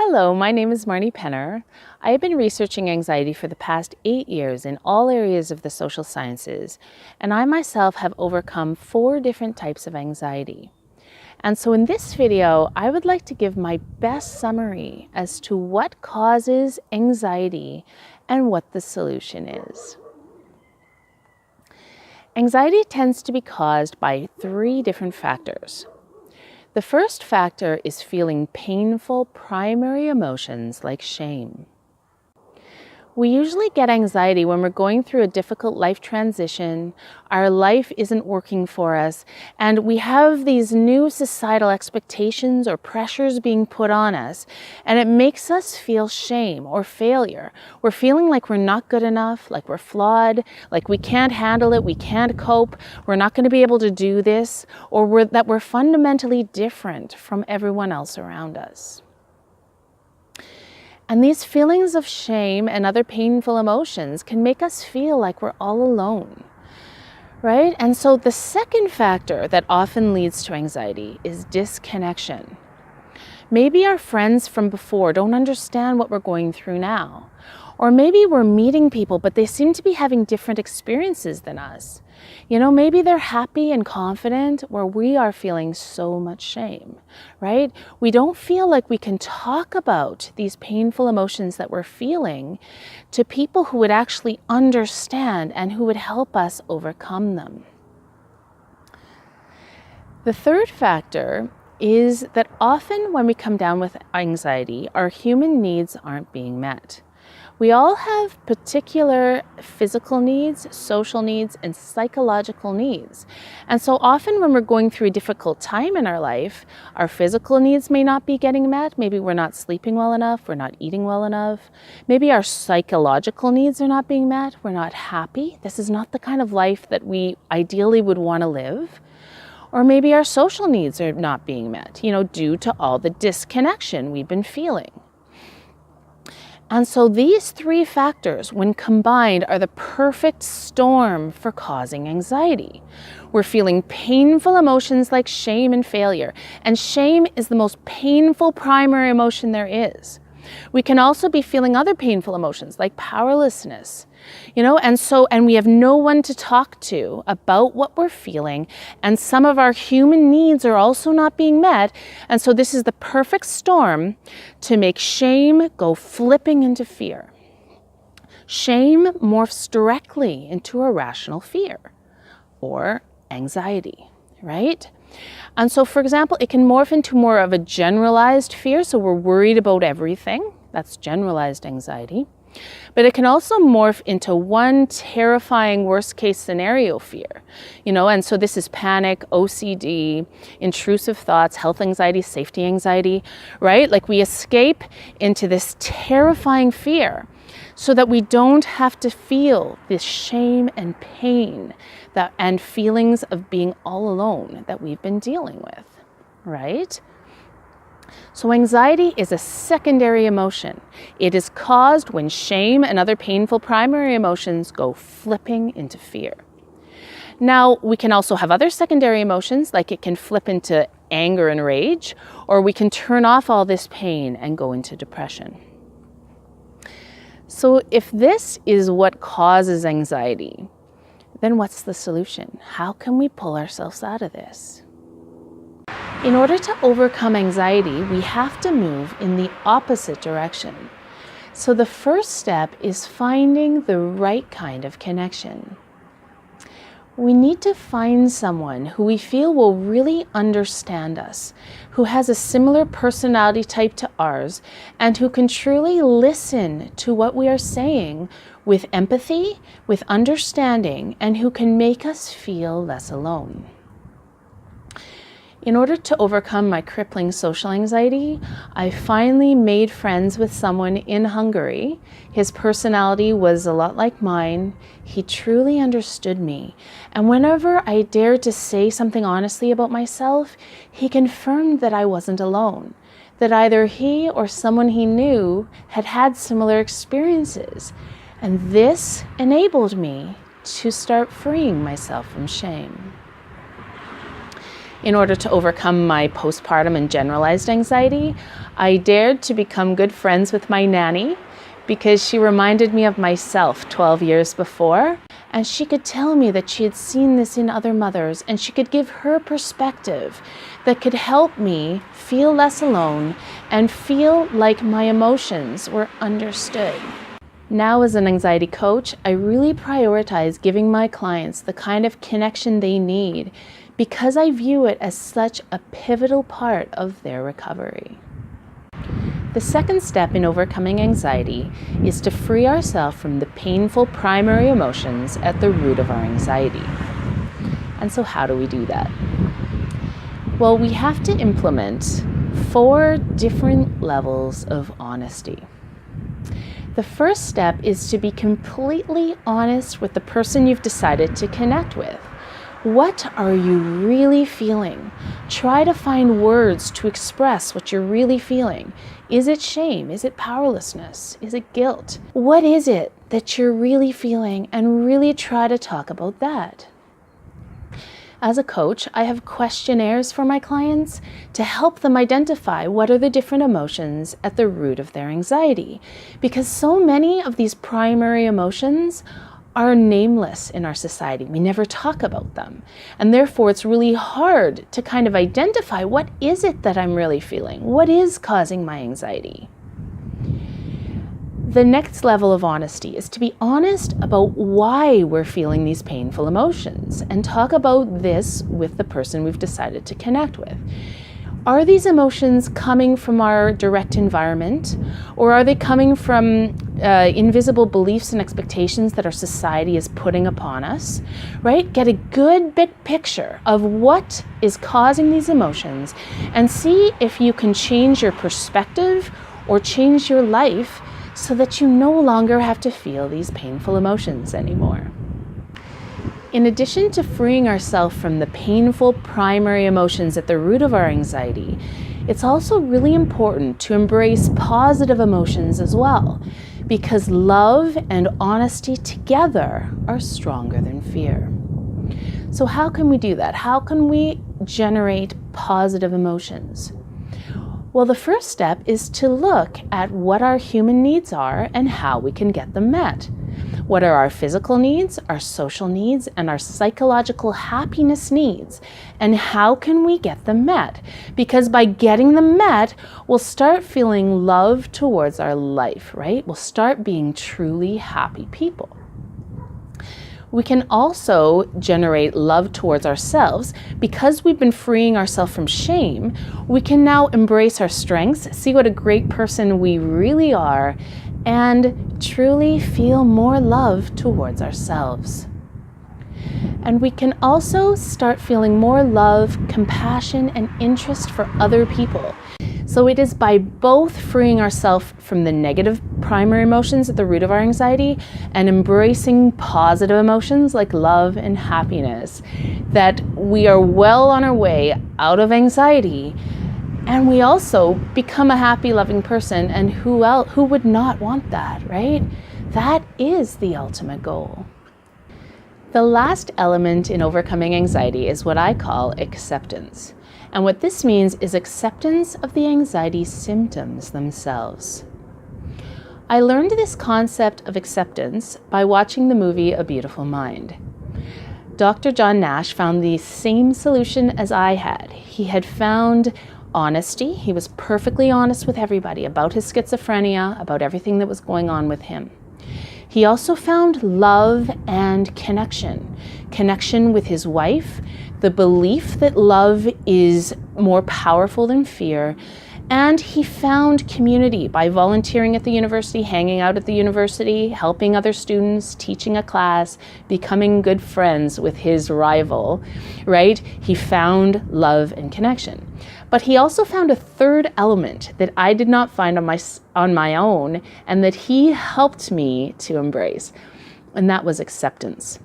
Hello, my name is Marni Penner. I have been researching anxiety for the past 8 years in all areas of the social sciences, and I myself have overcome 4 different types of anxiety. And so in this video, I would like to give my best summary as to what causes anxiety and what the solution is. Anxiety tends to be caused by 3 different factors. The first factor is feeling painful primary emotions like shame. We usually get anxiety when we're going through a difficult life transition, our life isn't working for us, and we have these new societal expectations or pressures being put on us, and it makes us feel shame or failure. We're feeling like we're not good enough, like we're flawed, like we can't handle it, we can't cope, we're not going to be able to do this, or that we're fundamentally different from everyone else around us. And these feelings of shame and other painful emotions can make us feel like we're all alone, right? And so the second factor that often leads to anxiety is disconnection. Maybe our friends from before don't understand what we're going through now. Or maybe we're meeting people, but they seem to be having different experiences than us. Maybe they're happy and confident where we are feeling so much shame, right? We don't feel like we can talk about these painful emotions that we're feeling to people who would actually understand and who would help us overcome them. The third factor is that often when we come down with anxiety, our human needs aren't being met. We all have particular physical needs, social needs, and psychological needs. And so often when we're going through a difficult time in our life, our physical needs may not be getting met. Maybe we're not sleeping well enough, we're not eating well enough. Maybe our psychological needs are not being met, we're not happy. This is not the kind of life that we ideally would want to live. Or maybe our social needs are not being met, due to all the disconnection we've been feeling. And so these 3 factors, when combined, are the perfect storm for causing anxiety. We're feeling painful emotions like shame and failure, and shame is the most painful primary emotion there is. We can also be feeling other painful emotions like powerlessness, and we have no one to talk to about what we're feeling, and some of our human needs are also not being met, and so this is the perfect storm to make shame go flipping into fear. Shame morphs directly into irrational fear or anxiety, right? And so, for example, it can morph into more of a generalized fear, so we're worried about everything. That's generalized anxiety. But it can also morph into one terrifying worst-case scenario fear, and so this is panic, OCD, intrusive thoughts, health anxiety, safety anxiety, right? Like we escape into this terrifying fear so that we don't have to feel this shame and pain and feelings of being all alone that we've been dealing with, right? So anxiety is a secondary emotion. It is caused when shame and other painful primary emotions go flipping into fear. Now, we can also have other secondary emotions, like it can flip into anger and rage, or we can turn off all this pain and go into depression. So if this is what causes anxiety, then what's the solution? How can we pull ourselves out of this? In order to overcome anxiety, we have to move in the opposite direction. So the first step is finding the right kind of connection. We need to find someone who we feel will really understand us, who has a similar personality type to ours, and who can truly listen to what we are saying with empathy, with understanding, and who can make us feel less alone. In order to overcome my crippling social anxiety, I finally made friends with someone in Hungary. His personality was a lot like mine. He truly understood me. And whenever I dared to say something honestly about myself, he confirmed that I wasn't alone, that either he or someone he knew had had similar experiences. And this enabled me to start freeing myself from shame. in order to overcome my postpartum and generalized anxiety, I dared to become good friends with my nanny because she reminded me of myself 12 years before, and she could tell me that she had seen this in other mothers, and she could give her perspective that could help me feel less alone and feel like my emotions were understood. Now, as an anxiety coach, I really prioritize giving my clients the kind of connection they need because I view it as such a pivotal part of their recovery. The second step in overcoming anxiety is to free ourselves from the painful primary emotions at the root of our anxiety. And so how do we do that? Well, we have to implement 4 different levels of honesty. The first step is to be completely honest with the person you've decided to connect with. What are you really feeling? Try to find words to express what you're really feeling. Is it shame? Is it powerlessness? Is it guilt? What is it that you're really feeling? And really try to talk about that. As a coach, I have questionnaires for my clients to help them identify what are the different emotions at the root of their anxiety, because so many of these primary emotions are nameless in our society. We never talk about them, and therefore it's really hard to kind of identify what is it that I'm really feeling? What is causing my anxiety? The next level of honesty is to be honest about why we're feeling these painful emotions and talk about this with the person we've decided to connect with. Are these emotions coming from our direct environment, or are they coming from invisible beliefs and expectations that our society is putting upon us, right? Get a good big picture of what is causing these emotions and see if you can change your perspective or change your life so that you no longer have to feel these painful emotions anymore. In addition to freeing ourselves from the painful primary emotions at the root of our anxiety, it's also really important to embrace positive emotions as well, because love and honesty together are stronger than fear. So how can we do that? How can we generate positive emotions? Well, the first step is to look at what our human needs are and how we can get them met. What are our physical needs, our social needs, and our psychological happiness needs? And how can we get them met? Because by getting them met, we'll start feeling love towards our life, right? We'll start being truly happy people. We can also generate love towards ourselves because we've been freeing ourselves from shame. We can now embrace our strengths, see what a great person we really are, and truly feel more love towards ourselves. And we can also start feeling more love, compassion, and interest for other people. So it is by both freeing ourselves from the negative primary emotions at the root of our anxiety and embracing positive emotions like love and happiness that we are well on our way out of anxiety, and we also become a happy, loving person. And who would not want that, right? That is the ultimate goal. The last element in overcoming anxiety is what I call acceptance. And what this means is acceptance of the anxiety symptoms themselves. I learned this concept of acceptance by watching the movie A Beautiful Mind. Dr. John Nash found the same solution as I had. He had found honesty. He was perfectly honest with everybody about his schizophrenia, about everything that was going on with him. He also found love and connection. Connection with his wife, the belief that love is more powerful than fear, and he found community by volunteering at the university, hanging out at the university, helping other students, teaching a class, becoming good friends with his rival, right? He found love and connection. But he also found a third element that I did not find on my own, and that he helped me to embrace, and that was acceptance.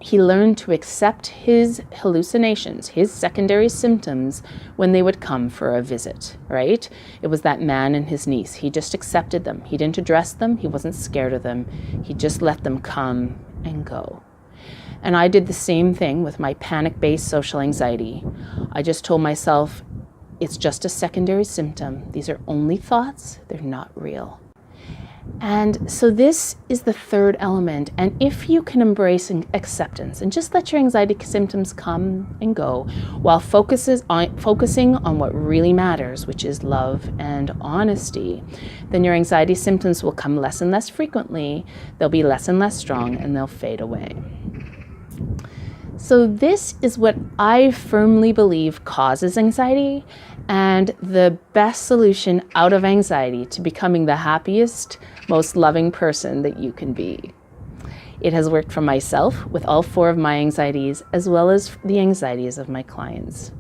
He learned to accept his hallucinations, his secondary symptoms, when they would come for a visit, right? It was that man and his niece. He just accepted them. He didn't address them. He wasn't scared of them. He just let them come and go. And I did the same thing with my panic-based social anxiety. I just told myself, it's just a secondary symptom. These are only thoughts, they're not real. And so this is the third element. And if you can embrace acceptance and just let your anxiety symptoms come and go while focusing on what really matters, which is love and honesty, then your anxiety symptoms will come less and less frequently, they'll be less and less strong, and they'll fade away. So this is what I firmly believe causes anxiety, and the best solution out of anxiety to becoming the happiest, most loving person that you can be. It has worked for myself with all 4 of my anxieties, as well as the anxieties of my clients.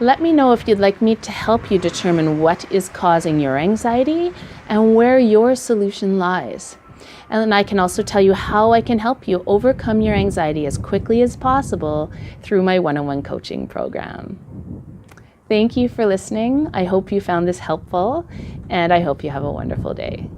Let me know if you'd like me to help you determine what is causing your anxiety and where your solution lies. And I can also tell you how I can help you overcome your anxiety as quickly as possible through my one-on-one coaching program. Thank you for listening. I hope you found this helpful, and I hope you have a wonderful day.